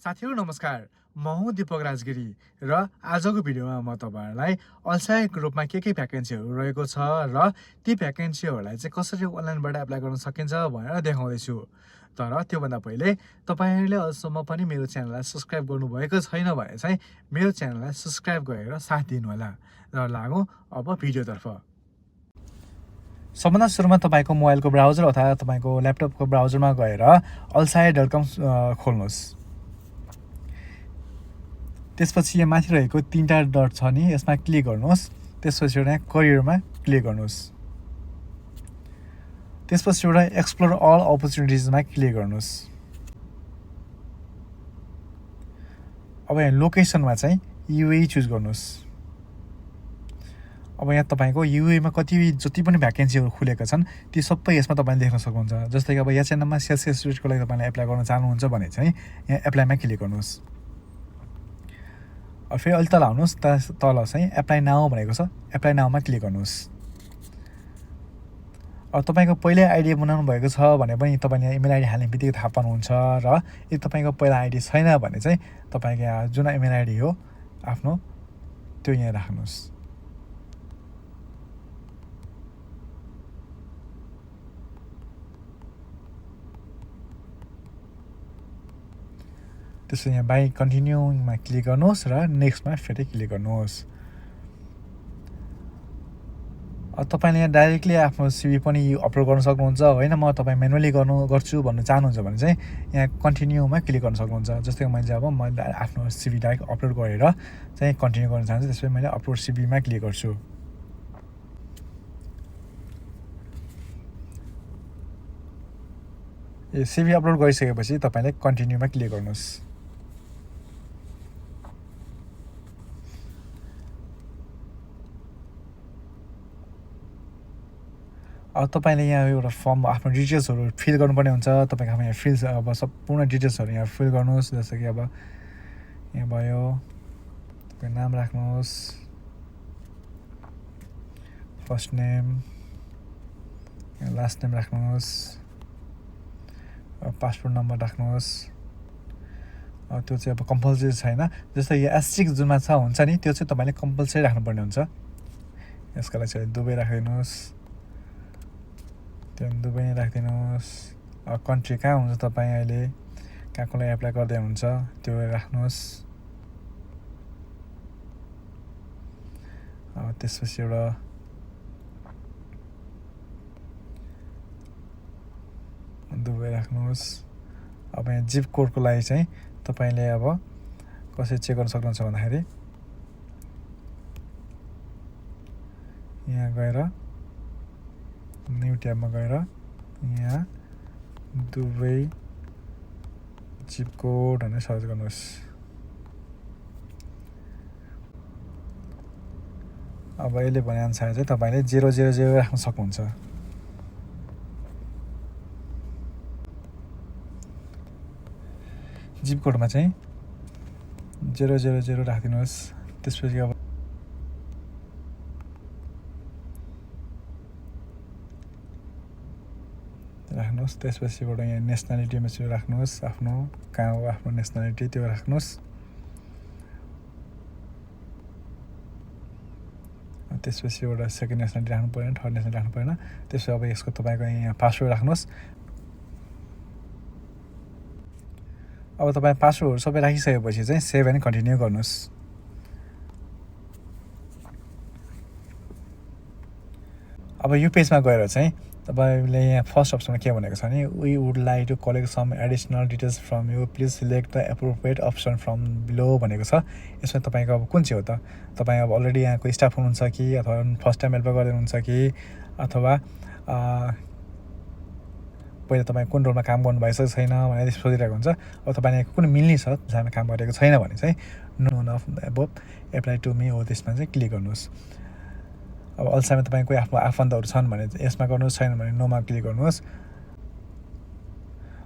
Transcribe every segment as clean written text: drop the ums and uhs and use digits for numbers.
साथीहरु नमस्कार, म हुँ दीपक राजगिरी र आजको भिडियोमा म तपाईहरुलाई अल्साया ग्रुपमा के भ्याकेन्सीहरु रहेको छ र ती भ्याकेन्सीहरुलाई चाहिँ कसरी अनलाइनबाट एप्लाई गर्न सकिन्छ भनेर देखाउँदै छु। तर त्यो भन्दा पहिले तपाईहरुले अझसम्म पनि मेरो च्यानललाई सब्स्क्राइब गर्नुभएको छैन भने चाहिँ मेरो च्यानललाई सब्स्क्राइब गरेर साथ दिनु होला। र लागौं अब भिडियोतर्फ। सबभन्दा सुरुमा तपाईको मोबाइलको ब्राउजर अथवा तपाईको ल्यापटपको ब्राउजरमा गएर alshaya.com खोल्नुस्। त्यसपछि यहाँ माथि रहेको तीनटा डट छ नि, यसमा क्लिक गर्नुस्। त्यसपछि एउटा करियरमा क्लिक गर्नुस्। त्यसपछि एउटा एक्सप्लोर अल अपर्चुनिटिजमा क्लिक गर्नुस्। अब यहाँ लोकेसनमा चाहिँ युए चुज गर्नुस्। अब यहाँ तपाईको युए मा जति पनि भ्याकेन्सीहरु खुलेका छन् ती सबै यसमा तपाईले देख्न सक्नुहुन्छ। जस्तै कि अब एचएनएम मा सेल्स एसोसिएटको लागि तपाईले एप्लाई गर्न चाहनुहुन्छ भने चाहिँ यहाँ एप्लाईमा क्लिक गर्नुस्। अब फेरि अलि तल आउनुस्, तल चाहिँ एप्लाई नाउ भनेको छ, एप्लाई नाउमा क्लिक गर्नुस्। अब तपाईको पहिल्यै आईडी बनाउनु भएको छ भने पनि तपाईले यहाँ इमेल आईडी हाल्ने बित्तिकै थाहा पाउनुहुन्छ। र यदि तपाईको पहिला आईडी छैन भने चाहिँ तपाईको यहाँ जुन इमेल आईडी हो आफ्नो त्यो यहाँ राख्नुस्। त्यसपछि यहाँ बाई कन्टिन्यूमा क्लिक गर्नुहोस् र नेक्स्टमा फेरि क्लिक गर्नुहोस्। अब तपाईले यहाँ डाइरेक्टली आफ्नो सिभी पनि अपलोड गर्न सक्नुहुन्छ होइन, म तपाईँ म्यानुअली गर्छु भन्नु चाहनुहुन्छ भने चाहिँ यहाँ कन्टिन्यूमा क्लिक गर्न सक्नुहुन्छ। जस्तै मैले अब मैले आफ्नो सिभी डाइरेक्ट अपलोड गरेर चाहिँ कन्टिन्यू गर्न चाहन्छु, त्यसपछि मैले अपलोड सिभीमा क्लिक गर्छु। यो सिभी अपलोड गरिसकेपछि तपाईले कन्टिन्यूमा क्लिक गर्नुहोस्। अब तपाईले यहाँ एउटा फर्म आफ्नो डिटेल्सहरु फिल गर्नुपर्ने हुन्छ। तपाईको यहाँ फिल्स अब सम्पूर्ण डिटेल्सहरु यहाँ फिल गर्नुहोस्। जस्तो कि अब यहाँ भयो तपाईको नाम राख्नुहोस्, फर्स्ट नेम, लास्ट नेम राख्नुहोस्, पासपोर्ट नम्बर राख्नुहोस्। त्यो चाहिँ अब कम्पल्सरी छैन। जस्तो यो एस्ट्रिक्स जुनमा छ हुन्छ नि, त्यो चाहिँ तपाईले कम्पल्सरी राख्नुपर्ने हुन्छ। यसका लागि चाहिँ दुबई राखिदिनुस्, त्यो दुबई नै राखिदिनुस्। कन्ट्री कहाँ हुन्छ तपाईँ अहिले, कहाँको लागि एप्लाई गर्दै हुन्छ त्यो राख्नुहोस्। त्यसपछि एउटा दुबई राख्नुहोस्। अब यहाँ जिप कोडको लागि चाहिँ तपाईले अब कसरी चेक गर्न सक्नुहुन्छ भन्दाखेरि यहाँ गएर न्यू ट्याबमा गएर यहाँ दुबई जिप कोड भनेर सर्च गर्नुहोस्। अब यसले भने अनुसार चाहिँ तपाईले 000 राख्न सक्नुहुन्छ। जिप कोडमा चाहिँ 000 राखिदिनुहोस्। त्यसपछि अब राख्नुहोस्। त्यसपछिबाट यहाँ नेसनालिटीमा चाहिँ राख्नुहोस्, आफ्नो कहाँ हो आफ्नो नेसनालिटी त्यो राख्नुहोस्। त्यसपछि एउटा सेकेन्ड नेसनालिटी राख्नु परेन, थर्ड नेसनालिटी राख्नु परेन। त्यसपछि अब यसको तपाईको यहाँ पासवर्ड राख्नुहोस्। अब तपाईँ पासवर्डहरु सबै राखिसकेपछि चाहिँ सेभ एन्ड कन्टिन्यू गर्नुहोस्। अब यो पेजमा गएर चाहिँ तपाईले यहाँ फर्स्ट अप्सनमा के भनेको छ नि, we would like to collect some additional details from you, please select the appropriate option from below भनेको छ। यसमा तपाईको अब कुन चाहिँ हो त, तपाईँ अब अलरेडी यहाँको स्टाफ हुनुहुन्छ कि अथवा फर्स्ट टाइम एप्लाई गर्दै हुनुहुन्छ कि अथवा पहिला तपाईँ कुन रोलमा काम गर्नुभएको छ छैन भनेर सोधिरहेको हुन्छ। अब तपाईँले कुन मिल्ने छ जहाँमा काम गरेको छैन भने चाहिँ none of above apply to me हो त्यसमा चाहिँ क्लिक गर्नुहोस्। अब अल्सायामा तपाईँ कोही आफ्नो आफन्तहरू छन् भने यसमा गर्नुहोस्, छैन भने नोमा क्लिक गर्नुहोस्।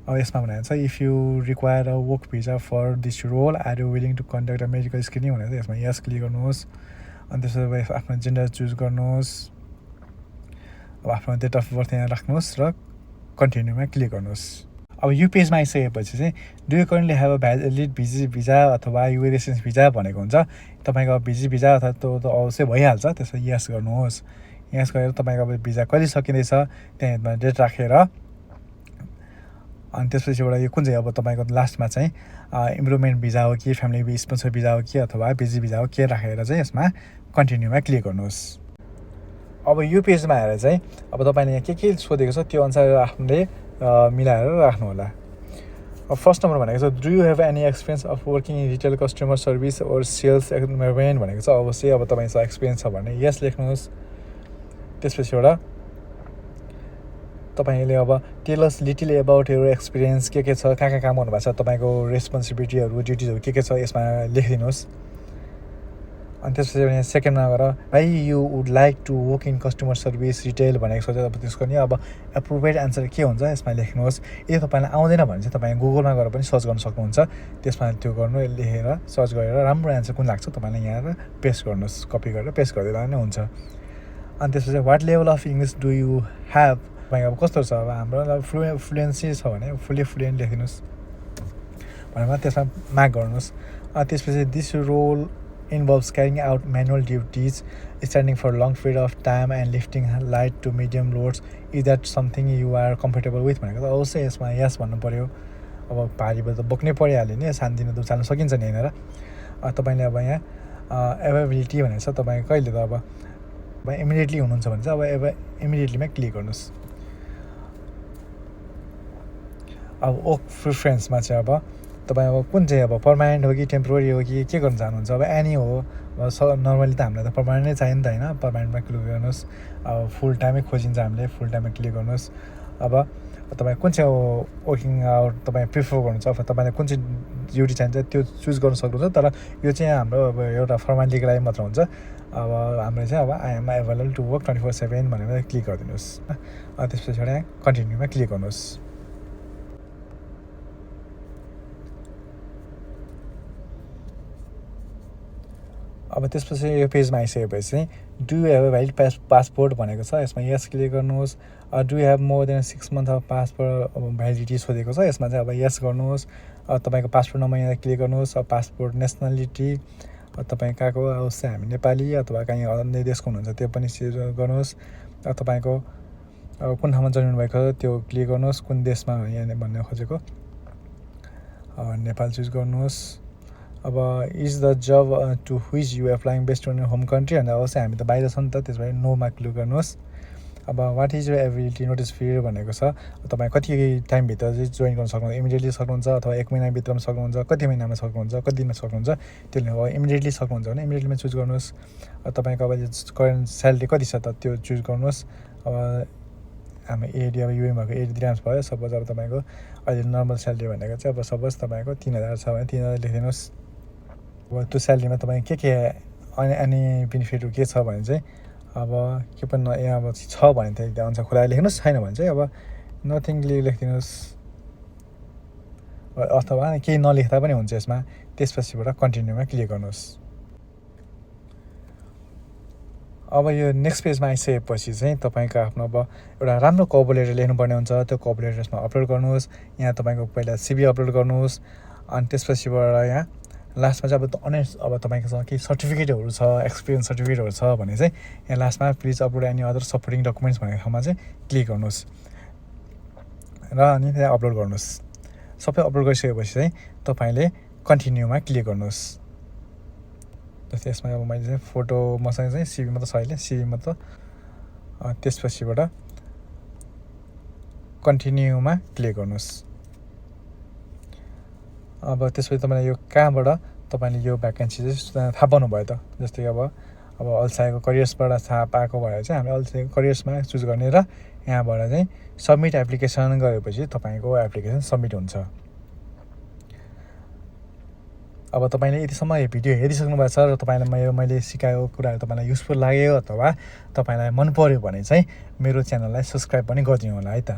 अब यसमा भनेको छ if you require a work visa for this role are you willing to conduct a medical screening भनेर चाहिँ यसमा यस क्लिक गर्नुहोस्। अनि त्यसपछि आफ्नो जेन्डर चुज गर्नुहोस्। अब आफ्नो डेट अफ बर्थ यहाँ राख्नुहोस् र कन्टिन्यूमा क्लिक गर्नुहोस्। अब यो पेजमा आइसकेपछि चाहिँ do you currently have a valid visa अथवा यु रेसिडेन्स भिजा भनेको हुन्छ। तपाईँको अब भिजा अथवा त्यो त अवश्य भइहाल्छ। त्यसमा यस गर्नुहोस्। यस गरेर तपाईँको अब भिजा कहिले सकिँदैछ त्यहाँ डेट राखेर अनि त्यसपछिबाट यो कुन चाहिँ अब तपाईँको लास्टमा चाहिँ इम्प्रुभमेन्ट भिजा हो कि फ्यामिली स्पोन्सर भिजा हो कि अथवा पिजी भिजा हो के राखेर चाहिँ यसमा कन्टिन्यूमा क्लिक गर्नुहोस्। अब यो पेजमा आएर चाहिँ अब तपाईँले यहाँ के सोधेको छ त्यो अनुसार आफूले मिलाएर राख्नु होला। अब फर्स्ट नम्बर भनेको छ do you have any experience of working in retail customer service or sales environment भनेको छ। अवश्य अब तपाईँसँग एक्सपिरियन्स छ भने यस लेख्नुहोस्। त्यसपछिबाट तपाईँले अब tell us little about your experience के छ, कहाँ काम गर्नुभएको छ, तपाईँको रेस्पोन्सिबिलिटीहरू ड्युटिजहरू के छ यसमा लेखिदिनुहोस्। अनि त्यसपछि यहाँ सेकेन्डमा गएर भाइ you would like to work in customer service retail भनेको छ। अब त्यसको नि अब एप्रोप्रिएट एन्सर के हुन्छ यसमा लेख्नुहोस्। यदि तपाईँलाई आउँदैन भने चाहिँ तपाईँ गुगलमा गएर पनि सर्च गर्न सक्नुहुन्छ। त्यसमा त्यो गर्नु लेखेर सर्च गरेर राम्रो एन्सर कुन लाग्छ तपाईँलाई यहाँ पेस्ट गर्नुहोस्। कपी गरेर पेस्ट गरिदिँदा नै हुन्छ। अनि त्यसपछि what level of English do you have, तपाईँ अब कस्तो छ। अब हाम्रो फ्लुएन्सी छ भने फुल्ली फ्लुएन्ट लेखिदिनुहोस् भनेर त्यसमा मार्क गर्नुहोस्। त्यसपछि this role involves carrying out manual duties, standing for a long period of time and lifting light to medium loads. Is that something you are comfortable with भनेको त अवश्य यसमा यस भन्नु पऱ्यो। अब भारीबाट त बोक्नै परिहाल्यो नि, सानोतिनो त उचाल्न सकिन्छ नि होइन र। तपाईँले अब यहाँ एभाइबिलिटी भनेको छ। तपाईँ कहिले त अब इमिडिएटली हुनुहुन्छ भने चाहिँ अब इमिडिएटलीमा क्लिक गर्नुहोस्। अब वर्क प्रिफरेन्समा चाहिँ अब तपाईँ अब कुन चाहिँ अब पर्मानेन्ट हो कि टेम्पोररी हो कि के गर्न चाहनुहुन्छ। अब एनी हो नर्मली त हामीलाई त पर्मानेन्ट नै चाहियो नि त होइन। पर्मानेन्टमा क्लिक गर्नुहोस्। अब फुल टाइमै खोजिन्छ हामीले, फुल टाइममा क्लिक गर्नुहोस्। अब तपाईँ कुन चाहिँ वर्किङ आवर तपाईँ प्रिफर गर्नुहुन्छ, अब तपाईँलाई कुन चाहिँ ड्युटी चाहिन्छ त्यो चुज गर्न सक्नुहुन्छ। तर यो चाहिँ हाम्रो अब एउटा फर्मालिटीको लागि मात्र हुन्छ। अब हामीले चाहिँ अब I am available to work 24/7 भनेर क्लिक गरिदिनुहोस्। त्यसपछि एउटा कन्टिन्यूमा क्लिक गर्नुहोस्। अब त्यसपछि यो पेजमा आइसकेपछि चाहिँ do you have a valid passport भनेको छ। यसमा यस क्लिक गर्नुहोस्। Do you have more than 6 months of passport validity सोधेको छ। यसमा चाहिँ अब यस गर्नुहोस्। तपाईँको पासपोर्ट नम्बर यहाँ क्लिक गर्नुहोस्। पासपोर्ट नेसनालिटी तपाईँ कहाँको, अवश्य हामी नेपाली अथवा कहीँ अन्य देशको हुनुहुन्छ त्यो पनि गर्नुहोस्। तपाईँको कुन ठाउँमा जन्मिनु भएको छ त्यो क्लिक गर्नुहोस्। कुन देशमा यहाँ भन्ने खोजेको नेपाल चुज गर्नुहोस्। अब is the job to which you applying based on home country भन्दा अवश्य हामी त बाहिर छ नि त, त्यसबाट नोमा क्लिक गर्नुहोस्। अब what is your ability notice period भनेको छ। तपाईँ कति टाइमभित्र चाहिँ जोइन गर्न सक्नुहुन्छ, इमिडिएटली सक्नुहुन्छ अथवा 1 महिनाभित्रमा सक्नुहुन्छ, कति महिनामा सक्नुहुन्छ, कति दिनमा सक्नुहुन्छ। त्यसले अब इमिडिएटली सक्नुहुन्छ भने इमिडिएटलीमा चुज गर्नुहोस्। तपाईँको अब करेन्ट स्यालेरी कति छ त त्यो चुज गर्नुहोस्। अब हाम्रो एडी अब युएम भएको 80 dirhams भयो। सपोज अब तपाईँको अहिले नर्मल स्यालेरी भनेको चाहिँ अब सपोज तपाईँको 3000 छ भने 3000 लेखिदिनुहोस्। अब त्यो स्यालेरीमा तपाईँ के अनि बेनिफिटहरू के छ भने चाहिँ अब के पनि यहाँ अब छ भने चाहिँ त्यो अनुसार खुलाएर लेख्नुहोस्। छैन भने चाहिँ अब नथिङ लेखिदिनुहोस् अथवा केही नलेख्दा पनि हुन्छ यसमा। त्यसपछिबाट कन्टिन्यूमा क्लिक गर्नुहोस्। अब यो नेक्स्ट पेजमा आइसकेपछि चाहिँ तपाईँको आफ्नो अब एउटा राम्रो कभर लेटर लेख्नुपर्ने हुन्छ। त्यो कभर लेटर यसमा अपलोड गर्नुहोस्। यहाँ तपाईँको पहिला सिभी अपलोड गर्नुहोस्। अनि त्यसपछिबाट यहाँ लास्टमा चाहिँ अब तपाईँकोसँग केही सर्टिफिकेटहरू छ, एक्सपिरियन्स सर्टिफिकेटहरू छ भने चाहिँ यहाँ लास्टमा please upload any other supporting documents भनेको ठाउँमा चाहिँ क्लिक गर्नुहोस् र अनि त्यहाँ अपलोड गर्नुहोस्। सबै अपलोड गरिसकेपछि चाहिँ तपाईँले कन्टिन्यूमा क्लिक गर्नुहोस्। जस्तै यसमा अब मैले चाहिँ फोटो मसँग चाहिँ सिभीमा त छ अहिले, सिभीमा त त्यसपछिबाट कन्टिन्यूमा क्लिक गर्नुहोस्। अब त्यसपछि तपाईँले यो कहाँबाट तपाईँले यो भ्याकेन्सी चाहिँ थाहा पाउनुभयो त। जस्तै अब अल्सायाको करियर्सबाट थाहा पाएको भएर चाहिँ हामीले अल्सायाको करियर्समा चुज गर्ने र यहाँबाट चाहिँ सबमिट एप्लिकेसन गरेपछि तपाईँको एप्लिकेसन सबमिट हुन्छ। अब तपाईँले यतिसम्म यो भिडियो हेरिसक्नु भएको छ र तपाईँलाई मैले सिकाएको कुराहरू तपाईँलाई युजफुल लाग्यो अथवा तपाईँलाई मन पर्यो भने चाहिँ मेरो च्यानललाई सब्सक्राइब पनि गरिदिनु होला है त।